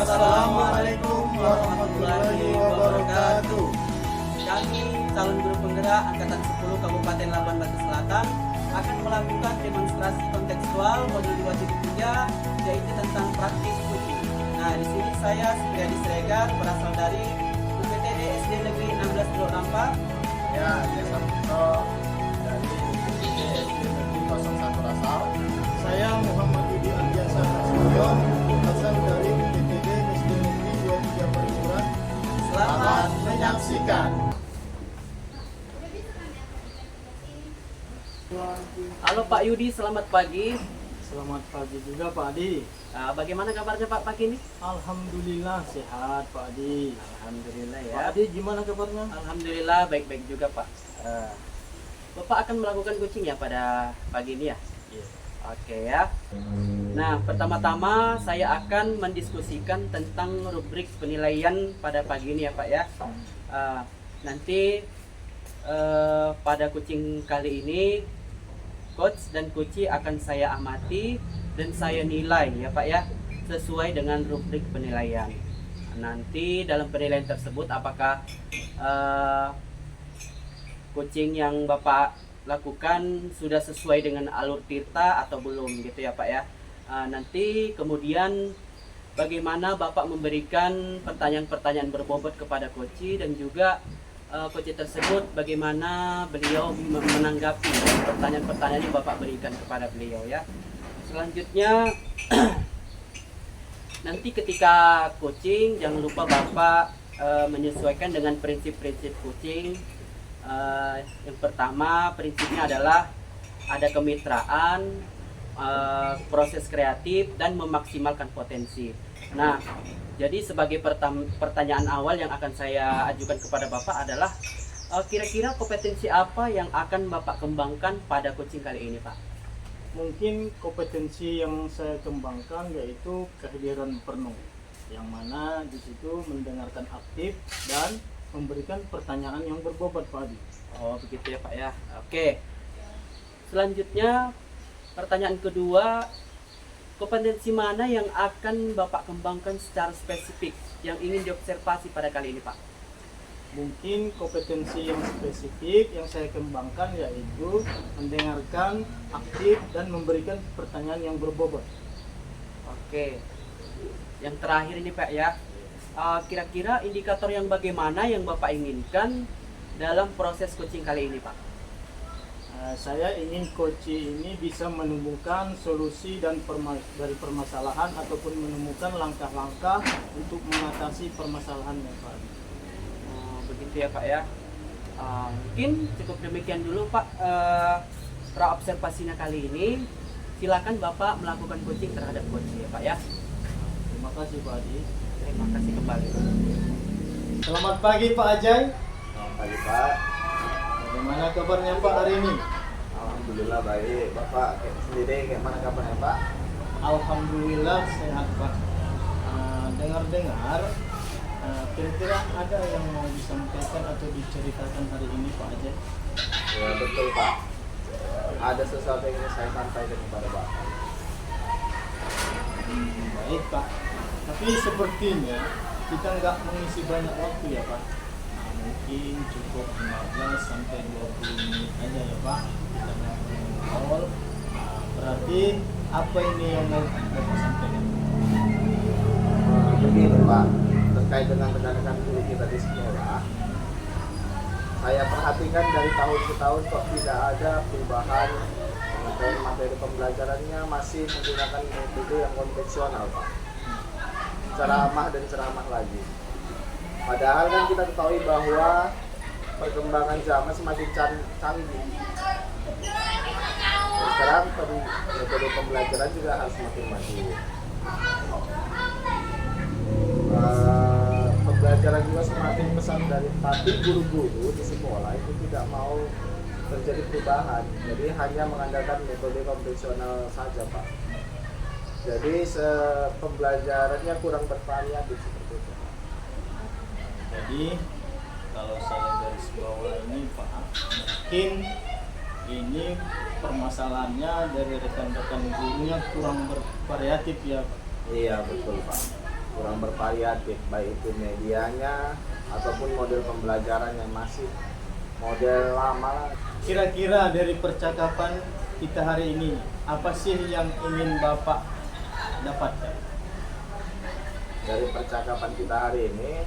Assalamualaikum warahmatullahi wabarakatuh. Kami calon guru penggerak Angkatan 10 Kabupaten Labuan Batu Selatan akan melakukan demonstrasi kontekstual modul 2.3 yaitu tentang praktis kucing. Nah, di sini saya Supriyadi Siregar berasal dari UPTD SD Negeri 16 Ya, saya Sabto dari UPTD SD Negeri 01 Rasal. Saya Muhammad Yudi Ardiansa Nasution, berasal dari UPTD SD Negeri 23 Paripuran. Selamat menyaksikan. Halo Pak Yudi, selamat pagi. Selamat pagi juga Pak Adi. Bagaimana kabarnya Pak pagi ini? Alhamdulillah sehat Pak Adi. Alhamdulillah ya. Pak Adi gimana kabarnya? Alhamdulillah baik-baik juga Pak. Bapak akan melakukan coaching ya pada pagi ini ya? Iya. Oke ya. Nah, pertama-tama saya akan mendiskusikan tentang rubrik penilaian pada pagi ini ya Pak ya. Nanti pada coaching kali ini coach dan coachee akan saya amati dan saya nilai ya Pak ya sesuai dengan rubrik penilaian. Nanti dalam penilaian tersebut apakah coaching yang Bapak lakukan sudah sesuai dengan alur tirta atau belum gitu ya Pak ya. Nanti kemudian bagaimana Bapak memberikan pertanyaan-pertanyaan berbobot kepada coachee dan juga coachee tersebut bagaimana beliau menanggapi pertanyaan-pertanyaan yang Bapak berikan kepada beliau ya. Selanjutnya nanti ketika coaching jangan lupa Bapak menyesuaikan dengan prinsip-prinsip coaching. Yang pertama prinsipnya adalah ada kemitraan, proses kreatif dan memaksimalkan potensi. Nah, jadi sebagai pertanyaan awal yang akan saya ajukan kepada Bapak adalah kira-kira kompetensi apa yang akan Bapak kembangkan pada coaching kali ini Pak? Mungkin kompetensi yang saya kembangkan yaitu kehadiran penuh, yang mana di situ mendengarkan aktif dan memberikan pertanyaan yang berbobot Pak Adi. Oh begitu ya Pak ya. Oke. Selanjutnya pertanyaan kedua, kompetensi mana yang akan Bapak kembangkan secara spesifik yang ingin diobservasi pada kali ini Pak? Mungkin kompetensi yang spesifik yang saya kembangkan yaitu mendengarkan aktif dan memberikan pertanyaan yang berbobot. Oke. Yang terakhir ini Pak ya, kira-kira indikator yang bagaimana yang Bapak inginkan dalam proses coaching kali ini Pak? Saya ingin coaching ini bisa menemukan solusi dari permasalahan ataupun menemukan langkah-langkah untuk mengatasi permasalahannya Pak. Begitu ya Pak ya. Mungkin cukup demikian dulu Pak pra-observasinya kali ini. Silakan Bapak melakukan coaching terhadap coaching ya Pak ya. Terima kasih Pak Adi. Terima kasih kembali. Selamat pagi Pak Ajay. Selamat pagi Pak. Bagaimana kabarnya Pak hari ini? Alhamdulillah baik. Bapak sendiri gimana kabarnya Pak? Alhamdulillah sehat Pak. Dengar-dengar kira-kira ada yang mau disampaikan atau diceritakan hari ini Pak Ajay? Ya betul Pak. Ada sesuatu yang ingin saya sampaikan kepada Bapak. Baik Pak. Tapi sepertinya kita nggak mengisi banyak waktu ya Pak. Mungkin cukup 15 sampai 20 menit aja ya Pak. Kita ngobrol. Berarti apa ini yang mau Bapak sampaikan? Begini Pak, terkait dengan rekan-rekan guru kita di sekolah, saya perhatikan dari tahun ke tahun kok tidak ada perubahan. Materi pembelajarannya masih menggunakan metode yang konvensional Pak, ceramah dan ceramah lagi. Padahal kan kita ketahui bahwa perkembangan zaman semakin canggih. Dan sekarang metode pembelajaran juga harus semakin maju. Pembelajaran juga semakin pesat dari, tapi guru-guru di sekolah itu tidak mau terjadi perubahan. Jadi hanya mengandalkan metode konvensional saja Pak. Jadi pembelajarannya kurang bervariatif seperti itu. Jadi kalau saya garis bawah ini Pak, mungkin ini permasalahannya dari rekan-rekan gurunya kurang bervariatif ya Pak. Iya betul Pak. kurang bervariatif, baik itu medianya ataupun model pembelajaran yang masih model lama. Kira-kira dari percakapan kita hari ini, apa sih yang ingin Bapak dapatkan? Dari percakapan kita hari ini,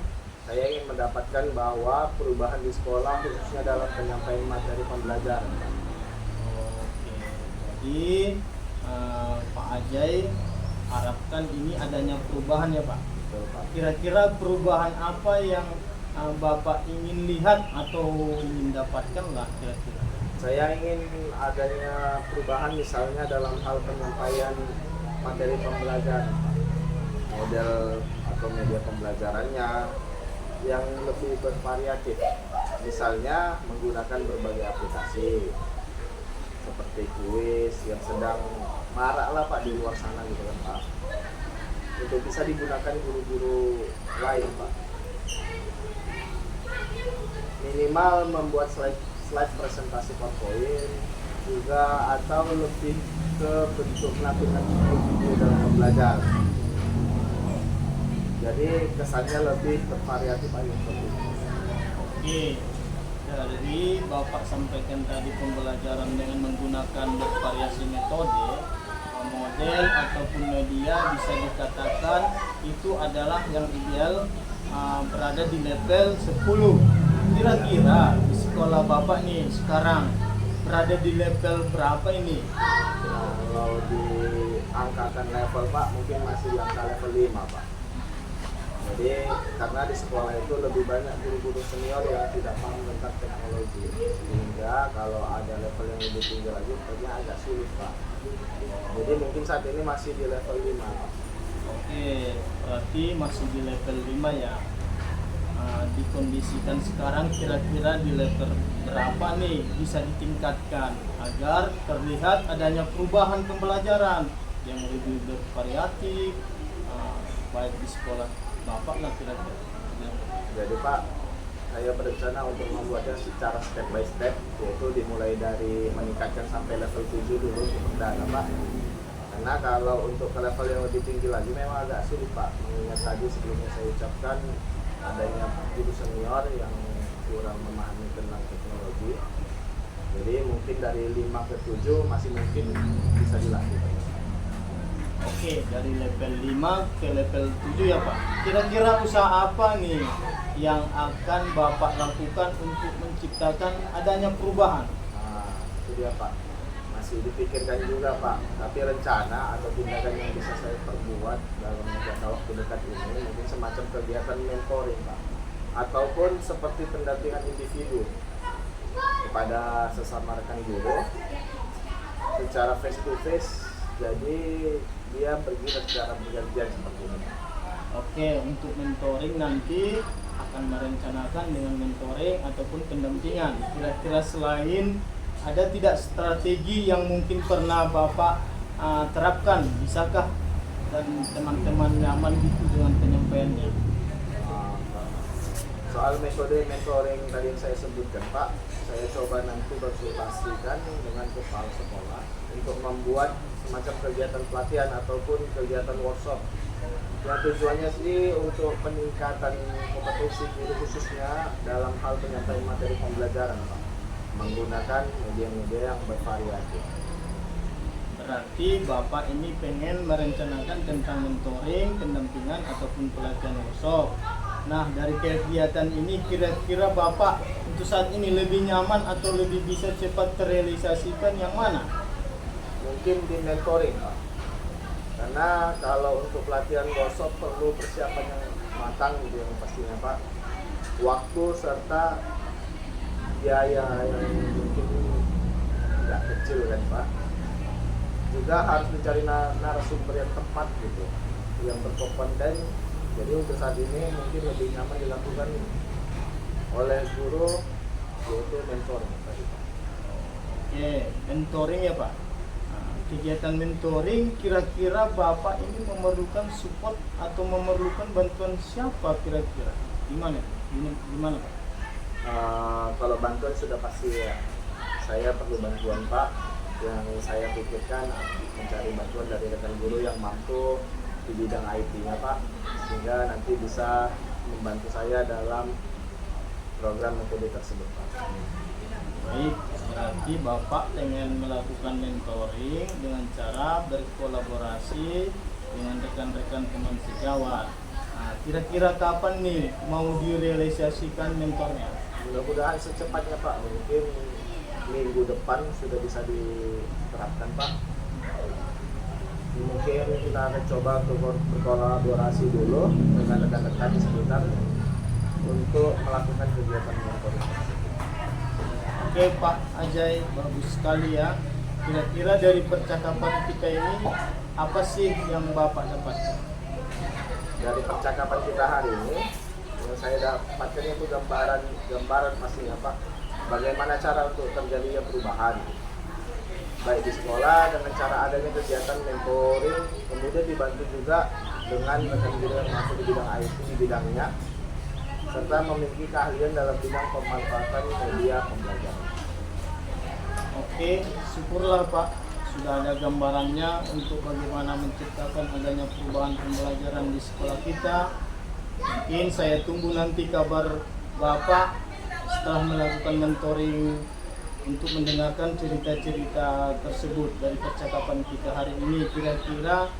saya ingin mendapatkan bahwa perubahan di sekolah khususnya dalam penyampaian materi pembelajaran. Oke, jadi Pak Ajay harapkan ini adanya perubahan ya Pak. Betul, Pak. Kira-kira perubahan apa yang Bapak ingin lihat atau ingin dapatkan lah kira-kira? Saya ingin adanya perubahan misalnya dalam hal penyampaian materi pembelajaran, model atau media pembelajarannya yang lebih bervariatif. Misalnya menggunakan berbagai aplikasi seperti kuis yang sedang marak lah Pak di luar sana gitu kan Pak. Itu bisa digunakan guru-guru lain Pak. Minimal membuat slide presentasi PowerPoint juga, atau lebih ke bentuk melakukan video dalam pembelajaran. Jadi kesannya lebih bervariatif aja seperti itu. Oke, jadi Bapak sampaikan tadi pembelajaran dengan menggunakan bervariasi metode, model ataupun media bisa dikatakan itu adalah yang ideal berada di level 10. Kira-kira di sekolah Bapak nih sekarang berada di level berapa ini? Kalau diangkakan level Pak, mungkin masih di angka level 5 Pak. Jadi karena di sekolah itu lebih banyak guru-guru senior yang tidak paham tentang teknologi, sehingga kalau ada level yang lebih tinggi lagi tentunya agak sulit Pak. Jadi mungkin saat ini masih di level 5 Pak. Oke, berarti masih di level 5 ya. Dikondisikan sekarang kira-kira di level berapa nih bisa ditingkatkan agar terlihat adanya perubahan pembelajaran yang lebih bervariatif, baik di sekolah Bapak lah kira-kira. Jadi Pak, saya berencana untuk membuatnya secara step by step, yaitu dimulai dari meningkatkan sampai level 7 dulu untuk dana Pak. Karena kalau untuk ke level yang lebih tinggi lagi memang agak sulit Pak, mengingat tadi sebelumnya saya ucapkan adanya guru senior yang kurang memahami tentang teknologi. Jadi mungkin dari 5 ke 7 masih mungkin bisa dilakukan. Oke, dari level 5 ke level 7 ya Pak. Kira-kira usaha apa nih yang akan Bapak lakukan untuk menciptakan adanya perubahan? Nah, itu dia Pak. Masih dipikirkan juga Pak. Tapi rencana atau tindakan yang bisa saya perbuat dalam jangka waktu dekat ini mungkin semacam kegiatan mentoring Pak. Ataupun seperti pendampingan individu kepada sesama rekan guru secara face to face. Jadi dia bergerak secara bergantian seperti ini. Oke, untuk mentoring nanti akan merencanakan dengan mentoring ataupun pendampingan. Kira-kira selain ada tidak strategi yang mungkin pernah Bapak terapkan? Bisakah dan teman-teman nyaman gitu dengan penyampaiannya? Soal metode mentoring tadi yang saya sebutkan Pak, saya coba nanti konsultasikan dengan kepala sekolah untuk membuat semacam kegiatan pelatihan ataupun kegiatan workshop yang tujuannya sih untuk peningkatan kompetensi guru khususnya dalam hal penyampaian materi pembelajaran Pak, menggunakan media-media yang bervariatif. Berarti Bapak ini pengen merencanakan tentang mentoring, pendampingan ataupun pelatihan workshop. Nah, dari kegiatan ini kira-kira Bapak untuk saat ini lebih nyaman atau lebih bisa cepat terrealisasikan yang mana? Mungkin di mentoring Pak. Karena kalau untuk pelatihan workshop perlu persiapan yang matang gitu yang pastinya Pak. Waktu serta biaya yang mungkin tidak kecil kan Pak. Juga harus mencari narasumber yang tepat gitu, yang berkompeten. Jadi untuk saat ini mungkin lebih nyaman dilakukan oleh guru, yaitu mentoring tadi Pak. Oke, mentoring ya Pak. Kegiatan mentoring kira-kira Bapak ini memerlukan support atau memerlukan bantuan siapa kira-kira? Gimana Pak? Kalau bantuan sudah pasti ya, saya perlu bantuan Pak. Yang saya pikirkan mencari bantuan dari rekan guru yang mampu di bidang IT-nya Pak, sehingga nanti bisa membantu saya dalam program metode tersebut Pak. Baik, berarti Bapak pengen melakukan mentoring dengan cara berkolaborasi dengan rekan-rekan teman sejawat. Nah, kira-kira kapan nih mau direalisasikan mentornya? Mudah-mudahan secepatnya Pak, mungkin minggu depan sudah bisa diterapkan Pak. Mungkin kita akan coba untuk berkolaborasi dulu dengan rekan-rekan di sekitar untuk melakukan kegiatan mentoring. Oke Pak Ajay, bagus sekali ya. Kira-kira dari percakapan kita ini apa sih yang Bapak dapatkan? Dari percakapan kita hari ini, yang saya dapatkan itu gambaran pastinya Pak, bagaimana cara untuk terjadinya perubahan baik di sekolah dengan cara adanya kegiatan mentoring, kemudian dibantu juga dengan rekan-rekan yang masuk di bidang IT di bidangnya, serta memiliki keahlian dalam bidang pemanfaatan media pembelajaran. Oke, syukurlah Pak, sudah ada gambarannya untuk bagaimana menciptakan adanya perubahan pembelajaran di sekolah kita. Mungkin saya tunggu nanti kabar Bapak setelah melakukan mentoring untuk mendengarkan cerita-cerita tersebut dari percakapan kita hari ini. Kira-kira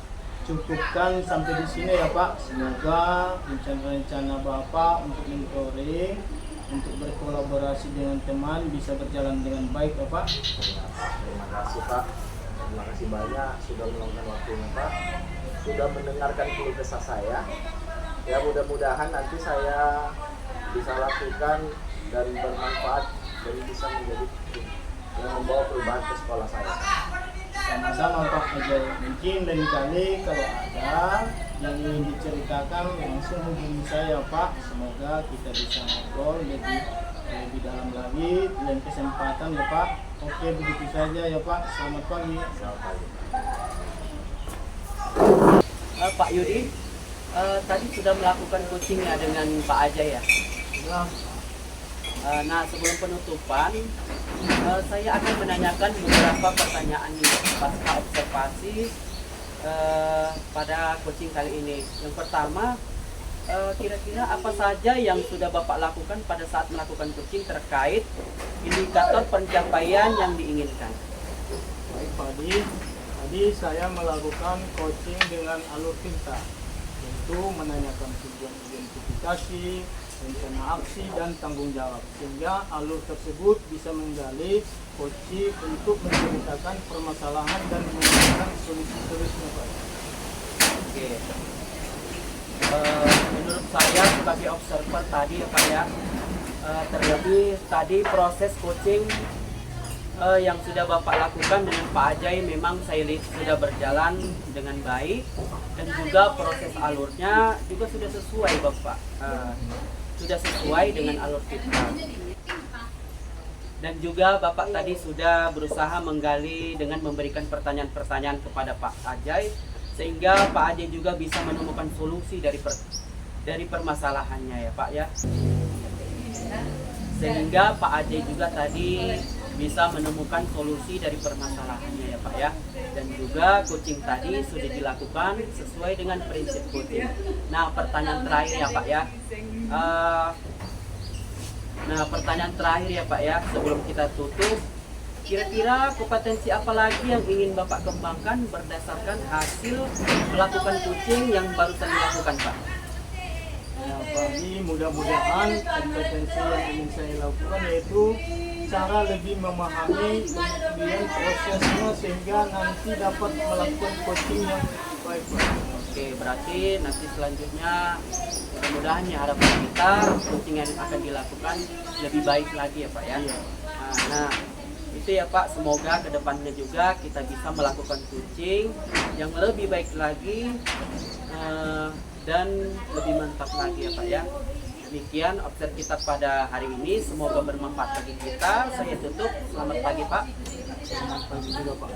cukupkan sampai di sini ya Pak. Semoga rencana-rencana Bapak untuk mentoring, untuk berkolaborasi dengan teman bisa berjalan dengan baik ya Pak. Terima kasih Pak, terima kasih banyak sudah meluangkan waktunya Pak, sudah mendengarkan keluh kesah saya. Ya mudah-mudahan nanti saya bisa lakukan dan bermanfaat dan bisa menjadi yang membawa perubahan ke sekolah saya. Sama-sama Pak Ajay. Mungkin lain kali kalau ada yang ingin diceritakan langsung hubungi saya Pak. Semoga kita bisa ngobrol lebih dalam lagi lain kesempatan ya Pak. Oke, begitu saja ya Pak. Selamat pagi. Selamat pagi. Pak Yudi, tadi sudah melakukan coachingnya dengan Pak Ajay ya? Nah, sebelum penutupan, saya akan menanyakan beberapa pertanyaan pasca observasi pada coaching kali ini. Yang pertama, kira-kira apa saja yang sudah Bapak lakukan pada saat melakukan coaching terkait indikator pencapaian yang diinginkan? Baik Pak Adi, tadi saya melakukan coaching dengan alur pintar, yaitu menanyakan tujuan identifikasi, rencana aksi dan tanggung jawab, sehingga alur tersebut bisa menggali coaching untuk menceritakan permasalahan dan menemukan solusi-solusinya Pak. Oke. Menurut saya sebagai observer tadi ya Pak ya, terlebih tadi proses coaching yang sudah Bapak lakukan dengan Pak Ajay memang saya lihat sudah berjalan dengan baik, dan juga proses alurnya juga sudah sesuai Bapak, sudah sesuai dengan alur kita. Dan juga Bapak tadi sudah berusaha menggali dengan memberikan pertanyaan-pertanyaan kepada Pak Ajay, sehingga Pak Ajay juga bisa menemukan solusi dari permasalahannya ya Pak ya. Sehingga Pak Ajay juga tadi bisa menemukan solusi dari permasalahannya ya Pak ya. Dan juga coaching tadi sudah dilakukan sesuai dengan prinsip coaching. Nah, pertanyaan terakhir ya Pak ya. Pertanyaan terakhir ya Pak ya, sebelum kita tutup, kira-kira kompetensi apa lagi yang ingin Bapak kembangkan berdasarkan hasil melakukan coaching yang barusan dilakukan Pak? Ya Pak Adi, mudah-mudahan kompetensi yang ingin saya lakukan yaitu cara lebih memahami kemudian prosesnya sehingga nanti dapat melakukan coaching yang baik Pak. Oke, berarti nanti selanjutnya mudah-mudahan ya harapan kita coaching yang akan dilakukan lebih baik lagi ya Pak ya. Nah, itu ya Pak, semoga kedepannya juga kita bisa melakukan coaching yang lebih baik lagi dan lebih mantap lagi ya Pak ya. Demikian observ kita pada hari ini, semoga bermanfaat bagi kita. Saya tutup, selamat pagi Pak. Selamat pagi juga Pak.